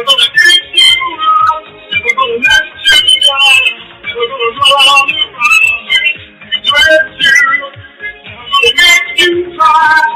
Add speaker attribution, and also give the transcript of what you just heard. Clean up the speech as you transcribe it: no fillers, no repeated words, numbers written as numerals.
Speaker 1: gonna get you up. Never gonna let you down. Never gonna run around and regret you. Never gonna make you cry.